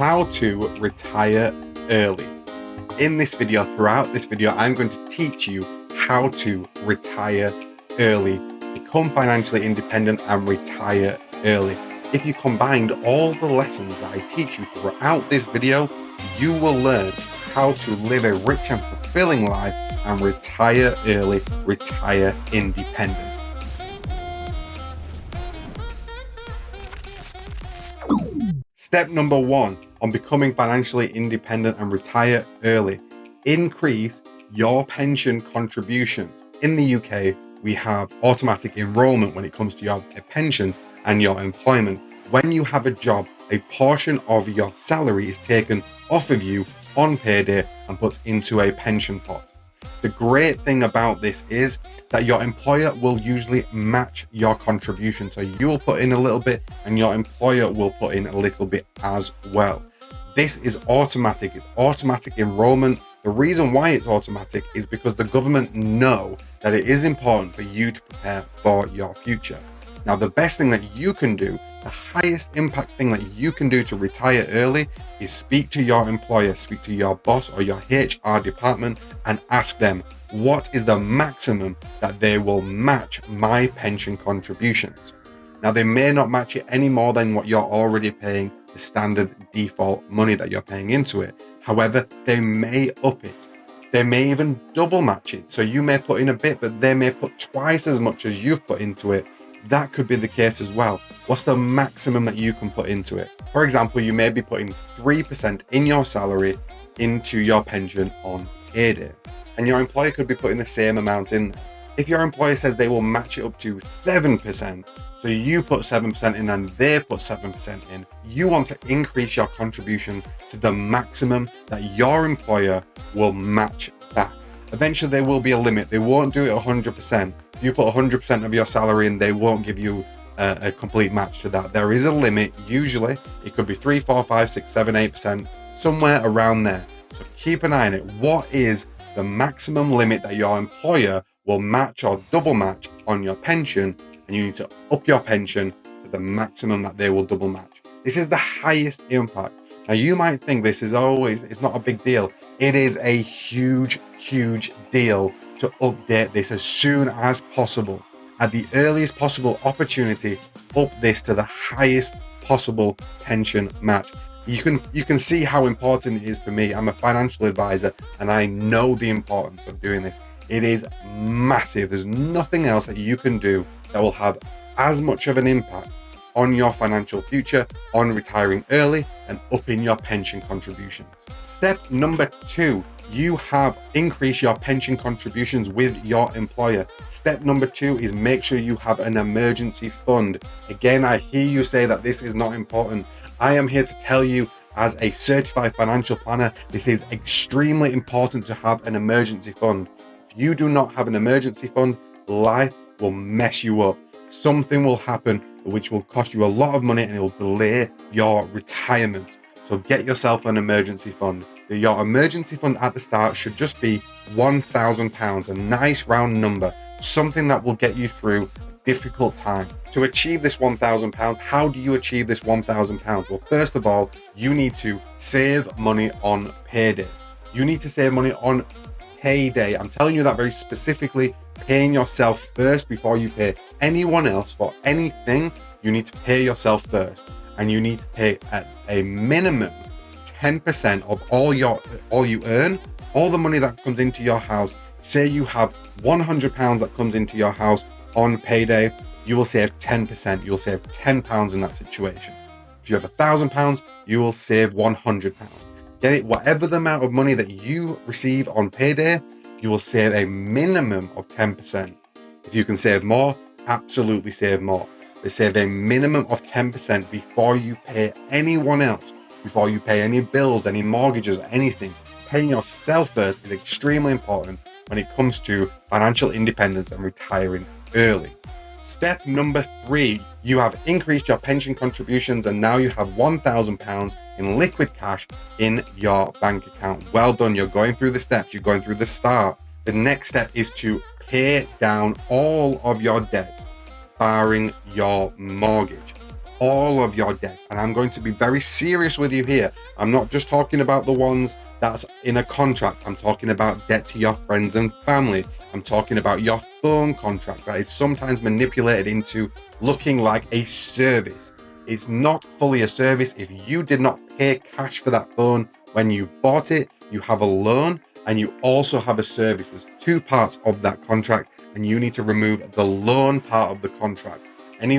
how to retire early. In this video, throughout this video, I'm going to teach you how to retire early, become financially independent and retire early. If you combined all the lessons that I teach you throughout this video, you will learn how to live a rich and fulfilling life and retire early, retire independent. Step number 1 on becoming financially independent and retire early: increase your pension contributions. In the UK, we have automatic enrollment when it comes to your pensions and your employment. When you have a job, a portion of your salary is taken off of you on payday and put into a pension pot. The great thing about this is that your employer will usually match your contribution. So you will put in a little bit and your employer will put in a little bit as well. This is automatic. It's automatic enrollment. The reason why it's automatic is because the government know that it is important for you to prepare for your future. Now, the best thing that you can do, the highest impact thing that you can do to retire early is speak to your employer, speak to your boss or your HR department and ask them, what is the maximum that they will match my pension contributions? Now, they may not match it any more than what you're already paying, the standard default money that you're paying into it. However, they may up it. They may even double match it. So you may put in a bit, but they may put twice as much as you've put into it. That could be the case as well. What's the maximum that you can put into it? For example, you may be putting 3% in your salary into your pension on payday, and your employer could be putting the same amount in there. If your employer says they will match it up to 7%, so you put 7% in and they put 7% in, you want to increase your contribution to the maximum that your employer will match back. Eventually there will be a limit. They won't do it 100%. You put 100% of your salary in, they won't give you a complete match to that. There is a limit. Usually it could be 3, 4, 5, 6, 7, 8%, somewhere around there. So keep an eye on it. What is the maximum limit that your employer will match or double match on your pension? And you need to up your pension to the maximum that they will double match. This is the highest impact. Now you might think this is it's not a big deal. It is a huge deal to update this as soon as possible. At the earliest possible opportunity, up this to the highest possible pension match. You can see how important it is for me. I'm a financial advisor and I know the importance of doing this. It is massive. There's nothing else that you can do that will have as much of an impact on your financial future, on retiring early and upping your pension contributions. Step number 2, you have increased your pension contributions with your employer. Step number 2 is make sure you have an emergency fund. Again, I hear you say that this is not important. I am here to tell you, as a certified financial planner, this is extremely important to have an emergency fund. If you do not have an emergency fund, life will mess you up. Something will happen which will cost you a lot of money and it will delay your retirement. So get yourself an emergency fund. Your emergency fund at the start should just be £1,000, a nice round number, something that will get you through a difficult time. To achieve this £1,000, how do you achieve this £1,000? Well, first of all, you need to save money on payday. You need to save money on payday. I'm telling you that very specifically. Paying yourself first before you pay anyone else for anything. You need to pay yourself first, and you need to pay at a minimum 10% of all you earn, all the money that comes into your house. Say you have £100 that comes into your house on payday, you will save 10%. You'll save £10 in that situation. If you have £1,000, you will save £100. Get it? Whatever the amount of money that you receive on payday, you will save a minimum of 10%. If you can save more, absolutely save more. But save a minimum of 10% before you pay anyone else, before you pay any bills, any mortgages, anything. Paying yourself first is extremely important when it comes to financial independence and retiring early. Step number 3, you have increased your pension contributions and now you have £1,000 in liquid cash in your bank account. Well done. You're going through the steps. You're going through the start. The next step is to pay down all of your debt, barring your mortgage. all of your debt. And I'm going to be very serious with you here. I'm not just talking about the ones that's in a contract. I'm talking about debt to your friends and family. I'm talking about your phone contract that is sometimes manipulated into looking like a service. It's not fully a service. If you did not pay cash for that phone when you bought it, you have a loan and you also have a service. There's two parts of that contract, and you need to remove the loan part of the contract. Any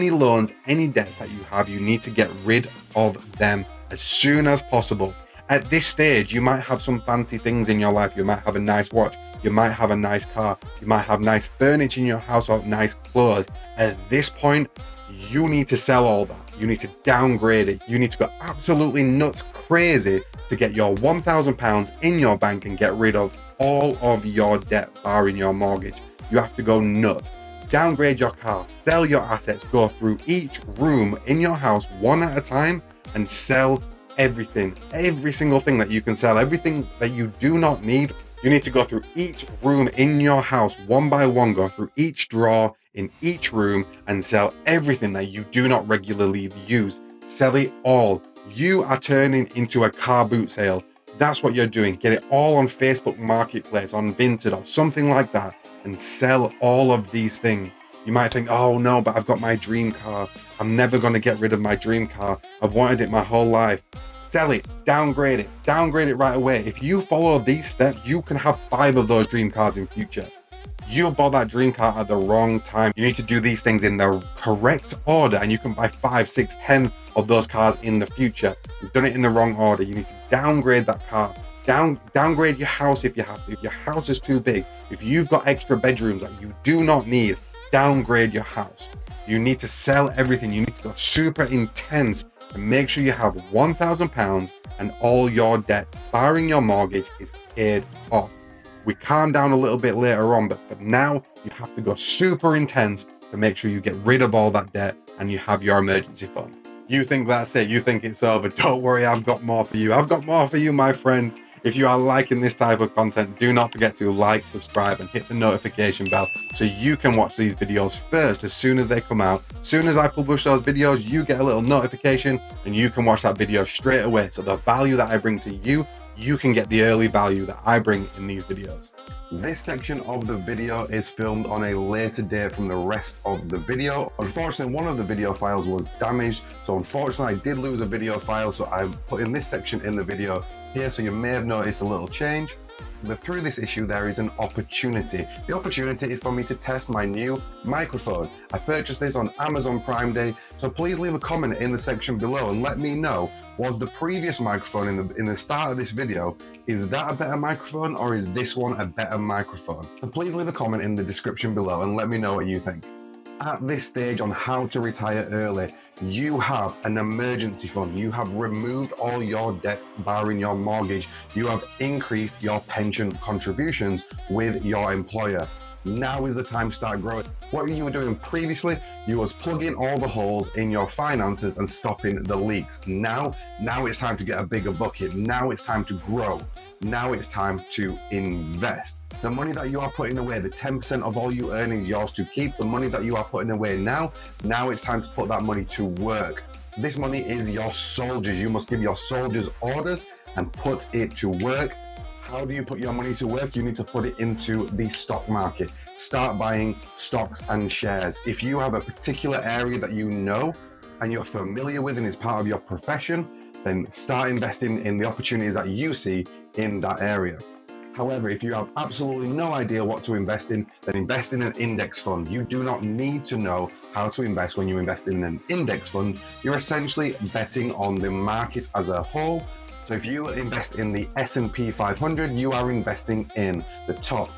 loans, any debts that you have, you need to get rid of them as soon as possible. At this stage, you might have some fancy things in your life. You might have a nice watch. You might have a nice car. You might have nice furniture in your house or nice clothes. At this point, you need to sell all that. You need to downgrade it. You need to go absolutely nuts crazy to get your £1,000 in your bank and get rid of all of your debt, barring your mortgage. You have to go nuts. Downgrade your car, sell your assets, go through each room in your house one at a time and sell everything, every single thing that you can sell, everything that you do not need. You need to go through each room in your house one by one, go through each drawer in each room and sell everything that you do not regularly use. Sell it all. You are turning into a car boot sale. That's what you're doing. Get it all on Facebook Marketplace, on Vinted or something like that, and sell all of these things. You might think, oh no, but I've got my dream car. I'm never going to get rid of my dream car. I've wanted it my whole life. Sell it, downgrade it right away. If you follow these steps, you can have 5 of those dream cars in future. You bought that dream car at the wrong time. You need to do these things in the correct order, and you can buy 5, 6, 10 of those cars in the future. You've done it in the wrong order. You need to downgrade that car. Downgrade your house if you have to. If your house is too big, if you've got extra bedrooms that you do not need, downgrade your house. You need to sell everything. You need to go super intense and make sure you have £1,000 and all your debt, barring your mortgage, is paid off. We calm down a little bit later on, but for now, you have to go super intense to make sure you get rid of all that debt and you have your emergency fund. You think that's it? You think it's over? Don't worry, I've got more for you. I've got more for you, my friend. If you are liking this type of content, do not forget to like, subscribe, and hit the notification bell so you can watch these videos first as soon as they come out. As soon as I publish those videos, you get a little notification and you can watch that video straight away. So the value that I bring to you, you can get the early value that I bring in these videos. This section of the video is filmed on a later date from the rest of the video. Unfortunately, one of the video files was damaged. So unfortunately, I did lose a video file. So I'm putting this section in the video here. So you may have noticed a little change. But through this issue, there is an opportunity. The opportunity is for me to test my new microphone. I purchased this on Amazon Prime Day, so please leave a comment in the section below and let me know, was the previous microphone in the start of this video, is that a better microphone or is this one a better microphone? So please leave a comment in the description below and let me know what you think. At this stage on how to retire early, you have an emergency fund. You have removed all your debt, barring your mortgage. You have increased your pension contributions with your employer. Now is the time to start growing. What you were doing previously, you was plugging all the holes in your finances and stopping the leaks. Now it's time to get a bigger bucket. Now it's time to grow. Now it's time to invest. The money that you are putting away, the 10% of all you earn is yours to keep. The money that you are putting away now it's time to put that money to work. This money is your soldiers. You must give your soldiers orders and put it to work. How do you put your money to work? You need to put it into the stock market. Start buying stocks and shares. If you have a particular area that you know and you're familiar with and is part of your profession, then start investing in the opportunities that you see in that area. However, if you have absolutely no idea what to invest in, then invest in an index fund. You do not need to know how to invest when you invest in an index fund. You're essentially betting on the market as a whole. So if you invest in the S&P 500, you are investing in the top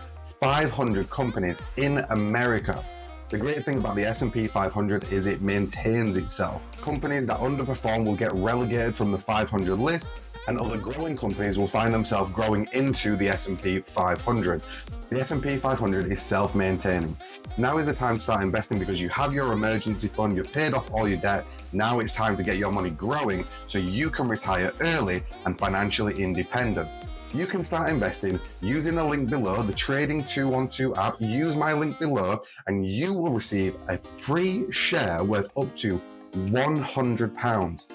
500 companies in America. The great thing about the S&P 500 is it maintains itself. Companies that underperform will get relegated from the 500 list, and other growing companies will find themselves growing into the S&P 500. The S&P 500 is self-maintaining. Now is the time to start investing because you have your emergency fund, you've paid off all your debt. Now it's time to get your money growing so you can retire early and financially independent. You can start investing using the link below, the Trading 212 app. Use my link below and you will receive a free share worth up to £100.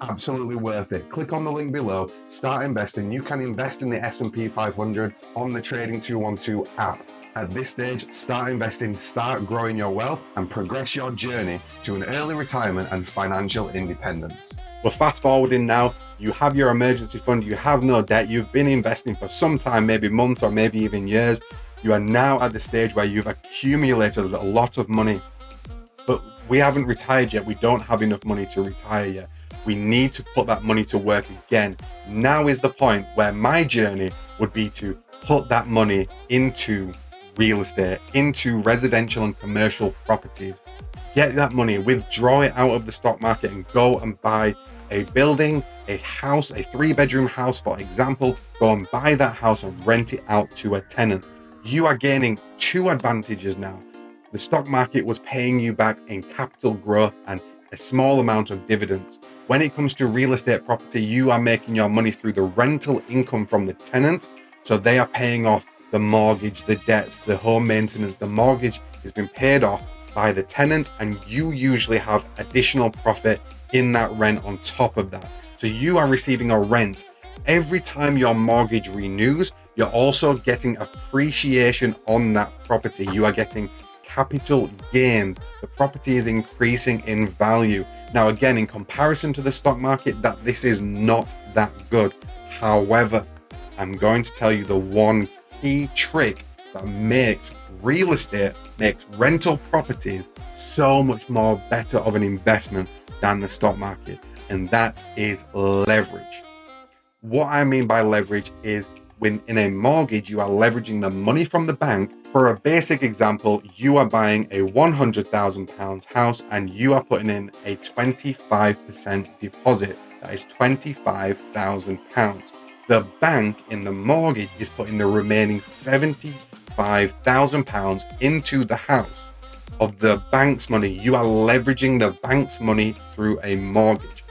Absolutely worth it. Click on the link below, start investing. You can invest in the S&P 500 on the Trading 212 app. At this stage, start investing, start growing your wealth, and progress your journey to an early retirement and financial independence. We're fast forwarding now. You have your emergency fund, you have no debt, you've been investing for some time, maybe months or maybe even years. You are now at the stage where you've accumulated a lot of money, but we haven't retired yet. We don't have enough money to retire yet. We need to put that money to work again. Now is the point where my journey would be to put that money into real estate, into residential and commercial properties. Get that money, withdraw it out of the stock market and go and buy a building, a house, a 3-bedroom house, for example. Go and buy that house and rent it out to a tenant. You are gaining 2 advantages now. The stock market was paying you back in capital growth and a small amount of dividends. When it comes to real estate property, you are making your money through the rental income from the tenant. So they are paying off the mortgage, the debts, the home maintenance. The mortgage has been paid off by the tenant, and you usually have additional profit in that rent on top of that. So you are receiving a rent. Every time your mortgage renews, you're also getting appreciation on that property. You are getting capital gains. The property is increasing in value. Now, again, in comparison to the stock market, this is not that good. However, I'm going to tell you the one key trick that makes real estate, makes rental properties so much more better of an investment than the stock market, and that is leverage. What I mean by leverage is, when in a mortgage, you are leveraging the money from the bank. For a basic example, you are buying a £100,000 house and you are putting in a 25% deposit. That is £25,000. The bank in the mortgage is putting the remaining £75,000 into the house. Of the bank's money, you are leveraging the bank's money through a mortgage.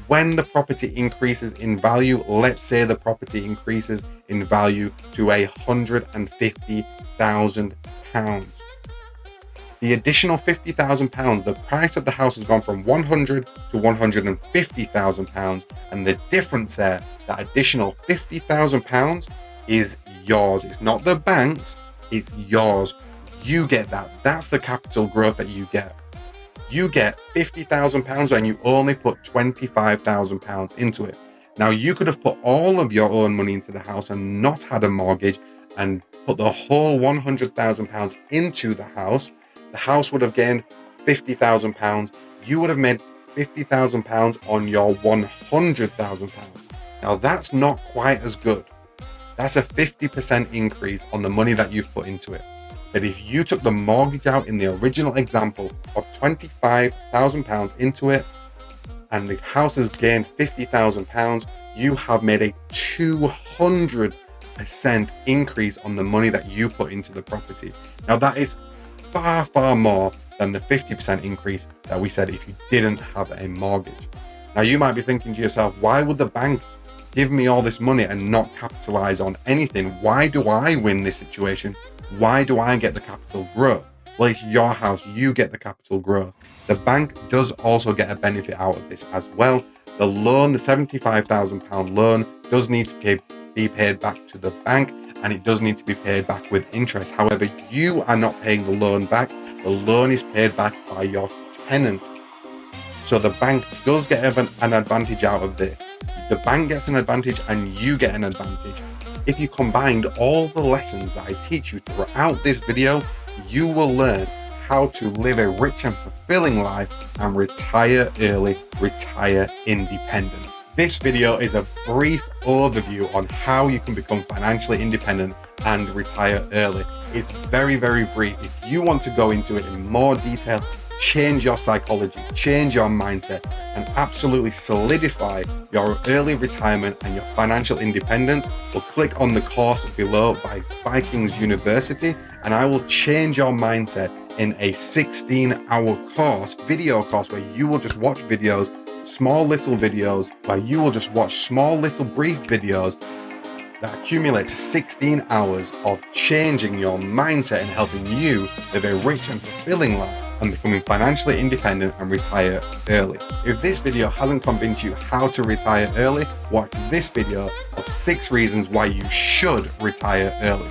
When the property increases in value, let's say the property increases in value to £150,000. The additional £50,000, the price of the house has gone from £100,000 to £150,000, and the difference there, that additional £50,000, is yours. It's not the bank's, it's yours. You get that. That's the capital growth that you get. You get £50,000 and you only put £25,000 into it. Now, you could have put all of your own money into the house and not had a mortgage and put the whole £100,000 into the house. The house would have gained £50,000. You would have made £50,000 on your £100,000. Now, that's not quite as good. That's a 50% increase on the money that you've put into it. But if you took the mortgage out in the original example of £25,000 into it, and the house has gained £50,000, you have made a 200% increase on the money that you put into the property. Now, that is far, far more than the 50% increase that we said if you didn't have a mortgage. Now, you might be thinking to yourself, why would the bank give me all this money and not capitalize on anything? Why do I win this situation? Why do I get the capital growth? Well, it's your house. You get the capital growth. The bank does also get a benefit out of this as well. The loan, the £75,000 loan, does need to be paid back to the bank, and it does need to be paid back with interest. However, you are not paying the loan back. The loan is paid back by your tenant. So the bank does get an advantage out of this. The bank gets an advantage and you get an advantage. If you combined all the lessons that I teach you throughout this video, you will learn how to live a rich and fulfilling life and retire early, retire independent. This video is a brief overview on how you can become financially independent and retire early. It's very, very brief. If you want to go into it in more detail, change your psychology, change your mindset, and absolutely solidify your early retirement and your financial independence, well, click on the course below by Vikings University, and I will change your mindset in a 16-hour course, video course, where you will just watch videos, small little videos, where you will just watch small little brief videos that accumulate to 16 hours of changing your mindset and helping you live a rich and fulfilling life. on becoming financially independent and retire early. If this video hasn't convinced you how to retire early, watch this video of 6 reasons why you should retire early.